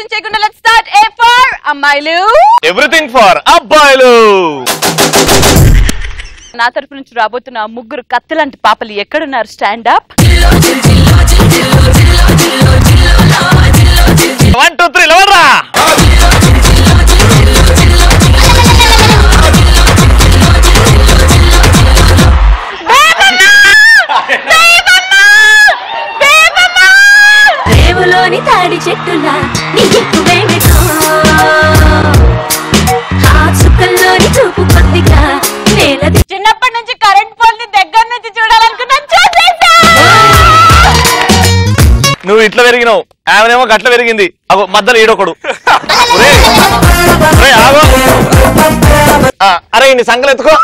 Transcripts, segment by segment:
ఆలస్యం చేయకుండా let's start. A for అమ్మాయిలు, ఎవ్రీథింగ్ ఫర్ అబ్బాయిలు. నా తరపు నుంచి రాబోతున్న ముగ్గురు కత్తిలాంటి పాపలు ఎక్కడున్నారు? Stand up. 1 2 3 లేవరా. రేవులోని తాడి చెట్టులా చుక్కల్లోని చూపు కొద్దిగా చిన్నప్పటి నుంచి కరెంట్ పోల్ని దగ్గర నుంచి చూడాలనుకున్నా. నువ్వు ఇట్లా పెరిగినావు, ఆమెనేమో గట్ల పెరిగింది. అగో మధ్యలో ఈడొకడు. అరే నీ సంకలు ఎత్తుకో.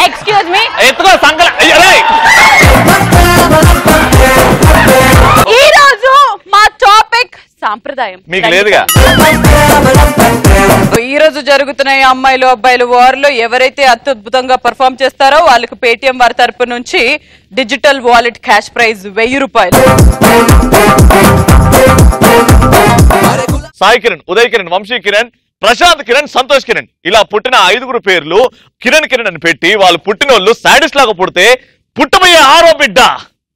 ఎక్స్క్యూజ్ మీ, ఎత్తుకో సంకలు. ఈ రోజు మా టాపిక్ సాంప్రదాయం. మీకు లేదుగా. ఈ రోజు జరుగుతున్న అమ్మాయిలు అబ్బాయిలు వార్లో ఎవరైతే అత్యద్భుతంగా పర్ఫామ్ చేస్తారో వాళ్ళకి పేటిఎం వారి తరపు నుంచి డిజిటల్ వాలెట్ క్యాష్ ప్రైజ్ 1000 రూపాయలు. సాయి కిరణ్, ఉదయ్ కిరణ్, వంశీ కిరణ్, ప్రశాంత్ కిరణ్, సంతోష్ కిరణ్ ఇలా పుట్టిన 5 పేర్లు కిరణ్ కిరణ్ అని పెట్టి వాళ్ళు పుట్టినోళ్ళు సాడిస్ట్ లాగా పుడితే పుట్టబోయే 6వ బిడ్డ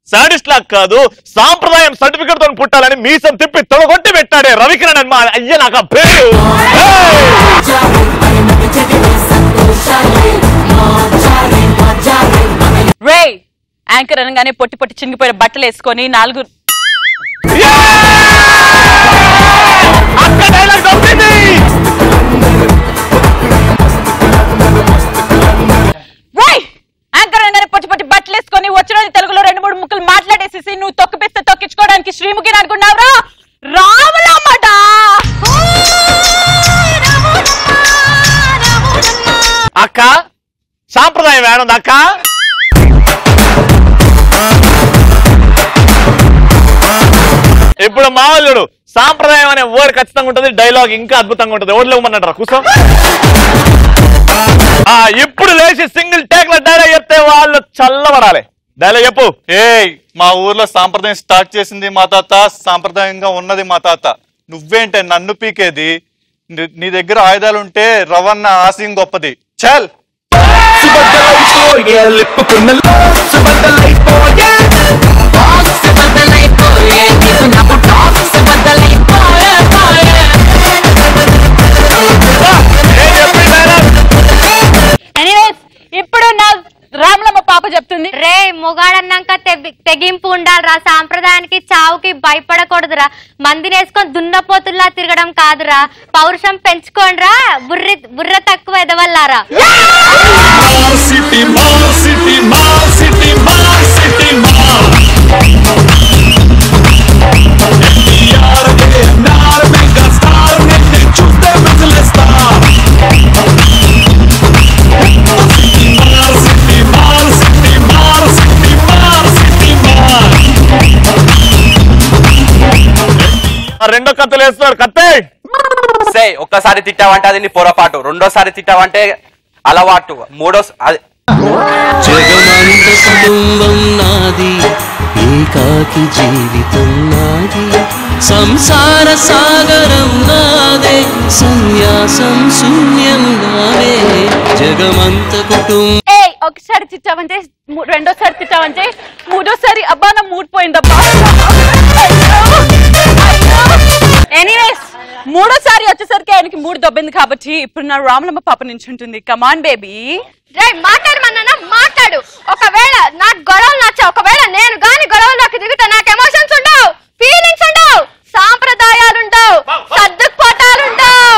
సాడిస్ట్ లాగా కాదు సాంప్రదాయం సర్టిఫికెట్ తో పుట్టాలని మీసం తిప్పి తొడగొట్టి పెట్టాడే రవికిరణ్ అని. మా అయ్య నాకు ఆ పేరు. రే యాంకర్ అనగానే పొట్టి పొట్టి చినిగిపోయిన బట్టలు వేసుకొని 4 బట్టలు వేసుకొని వచ్చిన తెలుగులో 2-3 ముక్కలు మాట్లాడేసేసి నువ్వు తొక్కిపిస్తే తొక్కించుకోవడానికి శ్రీముఖిని అనుకున్నావురా? రాములమ్మట. అక్క సాంప్రదాయం ఏడుంది అక్క? ఇప్పుడు మావల్లుడు సాంప్రదాయం అనే వర్డ్ ఖచ్చితంగా ఉంటుంది, డైలాగ్ ఇంకా అద్భుతంగా ఉంటుంది. ఓట్లు ఇవ్వమన్నాడు కూర్చో. ఇప్పుడు లేచి సింగిల్ టేక్ లో డైలాగ్ చెప్తే వాళ్ళు చల్లబడాలి. డైలాగ్ చెప్పు. మా ఊర్లో సాంప్రదాయం స్టార్ట్ చేసింది మా తాత, సాంప్రదాయంగా ఉన్నది మా తాత. నువ్వేంటే నన్ను పీకేది? నీ దగ్గర ఆయుధాలు ఉంటే రవణ ఆశయం గొప్పది. చల్. ఇప్పుడు నా రాములమ్మ పాప చెప్తుంది, రే మొగాడన్నాక తెగింపు ఉండాలిరా. సాంప్రదాయానికి చావుకి భయపడకూడదురా. మందిని వేసుకొని దున్నపోతుల్లా తిరగడం కాదురా. పౌరుషం పెంచుకోండిరా. బుర్ర తక్కువ ఎదవల్లారా. రెండో కత్తులు వేస్తున్నారు. కత్తే ఒక్కసారి తిట్టావంటే అది నీ పొరపాటు, రెండోసారి తిట్టావంటే అలవాటు, మూడోసారి జగమంత కుటుంబం నాది, ఏకాకి జీవితం నాది, సంసార సాగరం నాదే, సన్యాసం శూన్యం నాదే. జగమంత కుటుంబం. ఒకసారి తిట్టావంటే, రెండోసారి తిట్టావంటే, మూడోసారి అబ్బా నా మూడ్ పోయిందబ్బా. ఎనీవేస్ మూడోసారి వచ్చేసరికి ఆయనకి మూడు దొబ్బింది కాబట్టి ఇప్పుడు నా రాములమ్మ పాప నుంచి ఉంటుంది. Come on baby. మాట్లాడమన్నా మాట్లాడు. ఒకవేళ నాకు గొడవలు నచ్చా, ఒకవేళ నేను గాని గొడవలోకి దిగితే నాకు ఎమోషన్స్ ఉండవు, ఫీలింగ్స్ ఉండవు, సాంప్రదాయాలు ఉండవు, సర్దుకుపోటాలు ఉండవు.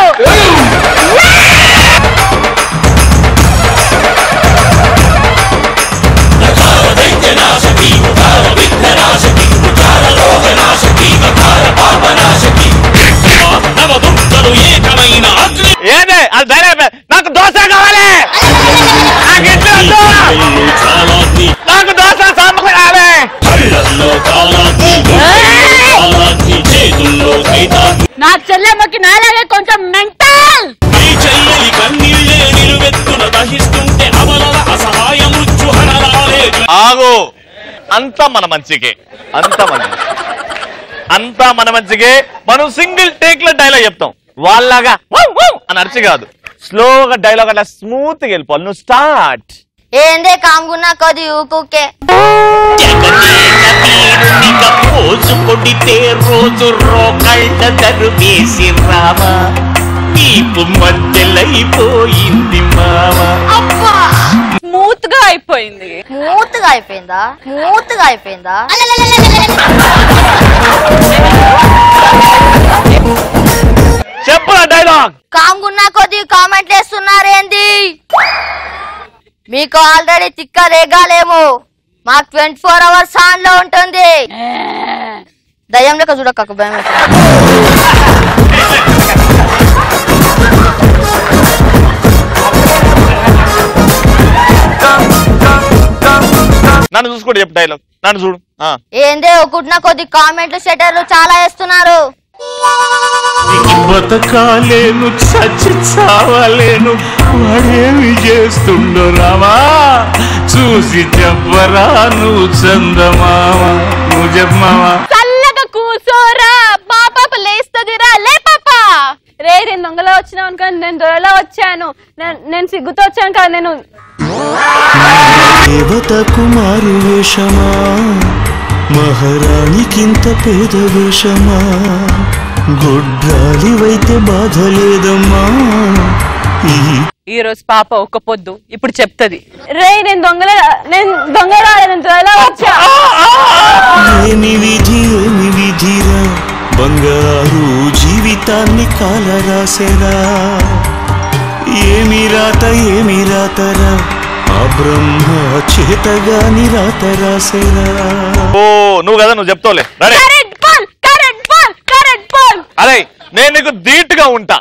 నాకు దోశ కావాలి, నాకు దోశ సాంబార్ కావాలి. నాకు చెల్లెమ్మకి నాలాగే కొంచెం మెంటల్. ఆగు, అంతా మన మంచికే, అంతా మన అంతా మన మంచిగా. మనం సింగిల్ టేక్ లో డైలాగ్ చెప్తాం, వాళ్ళలాగా అని అరిచి కాదు, స్లోగా డైలాగ్ అట్లా స్మూత్ గా వెళ్ళిపోవాలి. నువ్వు స్టార్ట్. ఏందే కాంగున్నా కొద్ది ఊపుకే రోజు కొడితే రోజు రోకళ్ళ తరువేసి రామా, నీపు మధ్యలైపోయింది మామా. స్మూత్ గా అయిపోయింది. మూతుగా అయిపోయిందా? మూతుగా అయిపోయిందా? చెప్పరా డైలాగ్. కాంగున్నా కొద్ది కామెంట్లు వేస్తున్నారేంది? మీకు ఆల్రెడీ తిక్క రేగాలేమో, మాకు 24 hours ఆన్ లో ఉంటుంది. దయ్యం లెక్క చూడక భయం అవుతుంది. నన్ను చూసుకోండి, చెప్పు డైలాగ్. నన్ను చూడు. ఏందే ఒకటిన కొద్ది కామెంట్లు షెటర్లు చాలా వేస్తున్నారు. బతకాలేను చచ్చి చావాలేను, వాడేమి చేస్తుండో రామా, చూసి చెప్పరా నువ్వు చందమావా, నువ్వు చెప్పమావా. చల్లగా కూసోరా, మా పాప లేస్తదిరా. లే పాప. రే నేను దొంగలో వచ్చినావు అనుకో, నేను దొరలో వచ్చాను, నేను సిగ్గుతో వచ్చాను కదా. నేను దేవత కుమారు వేషమా, మహారాణికింత పేద వేషమా, గొడ్రాలివైతే బాధ లేదమ్మా. ఈ రోజు పాప ఒక్క పొద్దు ఇప్పుడు చెప్తది. రే నేను దొంగలో నేను దొరలో వచ్చా. ఏమి విధి ఏమి విధిరా, బంగారు జీవితాన్ని కాల రాసేరా, ఏమి రాతరా, ఆ బ్రహ్మ చేతగాని రాత రాసేరా. ఓ నువ్వు కదా, నువ్వు చెప్తావులే. అరే నేను నీకు ధీటుగా ఉంటా,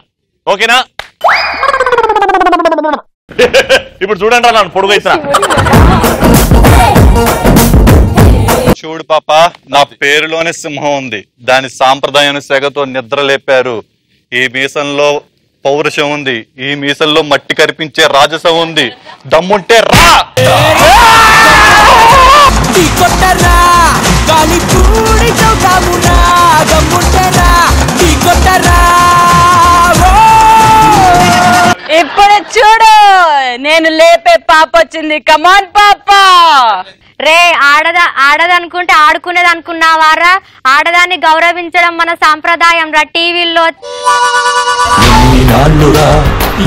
ఓకేనా? ఇప్పుడు చూడండి రా, నన్ను పొడుగు అవుతున్నా. చూడు పాప, నా పేరులోనే సింహం ఉంది, దాని సాంప్రదాయాన్ని సెగతో నిద్ర లేపారు. ఈ మీసంలో పౌరుషం ఉంది, ఈ మీసంలో మట్టి కరిపించే రాజసం ఉంది. దమ్ముంటే రా. ఇప్పుడు చూడు, నేను లేపే పాప వచ్చింది. కమాన్ పాప. రే ఆడదనుకుంటే ఆడుకునేది అనుకున్నావారా? ఆడదాన్ని గౌరవించడం మన సాంప్రదాయం రా. టీవీల్లో నాళ్ళురా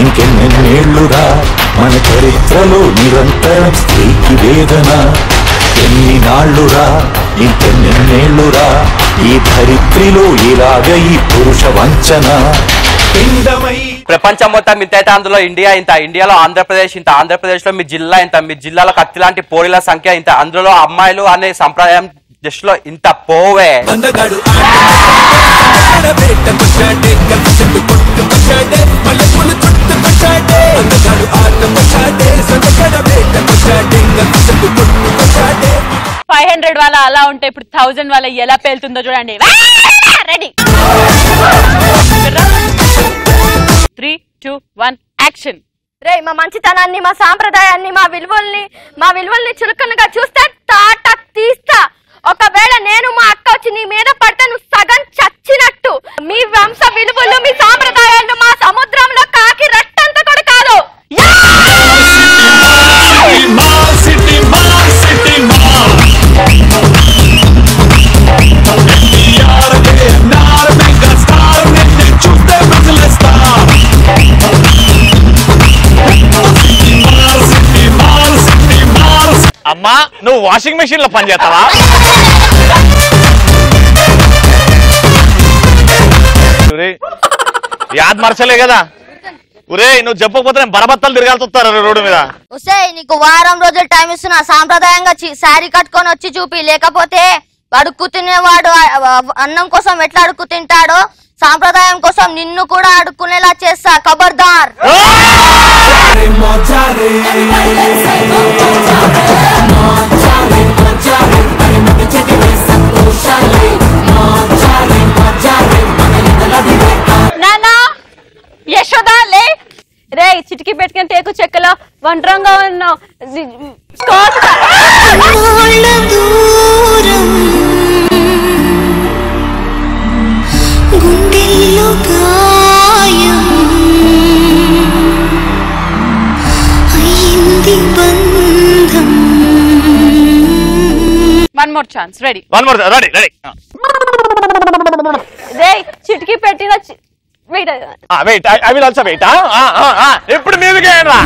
ఇంకెన్నేళ్లురా, మన చరిత్రలో నిరంతరం స్త్రీకి వేదన. ఎన్ని నాళ్ళురా ఇంకెన్నేళ్లురా, ఈ ధరిత్రిలో ఇలాగ ఈ పురుష వంచన. ప్రపంచం మొత్తం ఇంత అయితే అందులో ఇండియా ఇంత, ఇండియాలో ఆంధ్రప్రదేశ్ ఇంత, ఆంధ్రప్రదేశ్ లో మీ జిల్లా ఇంత, మీ జిల్లాలో కత్తి లాంటి పోలీల సంఖ్య ఇంత, అందులో అమ్మాయిలు అనే సంప్రదాయం దృష్టిలో ఇంత పోవే. $500 వాళ్ళ అలా ఉంటే ఇప్పుడు 1000 వాళ్ళ ఎలా పేలుతుందో చూడండి. Ready, 3, 2, 1 action. రే మా మంచితనాన్ని, మా సాంప్రదాయాన్ని, మా విలువల్ని చులకనగా చూస్తే తాట తీస్తా. ఒకవేళ నేను మా అక్క వచ్చి నీ మీద పడితే నువ్వు సగం చచ్చినట్టు. మీ వంశ విలువలు, మీ సాంప్రదాయాలు మా సముద్రంలో కాకి రట్టంత కూడా కాదు. అమ్మా నువ్వు వాషింగ్ మెషిన్ లో పని చేస్తావా? యాద్ మరచలే కదా. ఒరే నువ్వు చెప్పకపోతే నేను బరబత్తలు తిరగాల్సి వస్తారు రోడ్డు మీద. ఒసే నీకు వారం రోజులు టైం ఇస్తున్నా, సాంప్రదాయంగా శారీ కట్టుకొని వచ్చి చూపి. లేకపోతే అడుక్కు తినేవాడు అన్నం కోసం ఎట్లా అడుక్కు తింటాడో, సాంప్రదాయం కోసం నిన్ను కూడా అడుక్కునేలా చేస్తా. ఖబర్దార్. నానా యశోదా లే. రే చిటికి పెట్టుకుని టేకు చెక్కలో ఒంటరంగా ఉన్నావు. More chance. Ready? One more. Ready ready. చిటికి పెట్టిన wait, I will also wait. ఇప్పుడు మీదికే రా.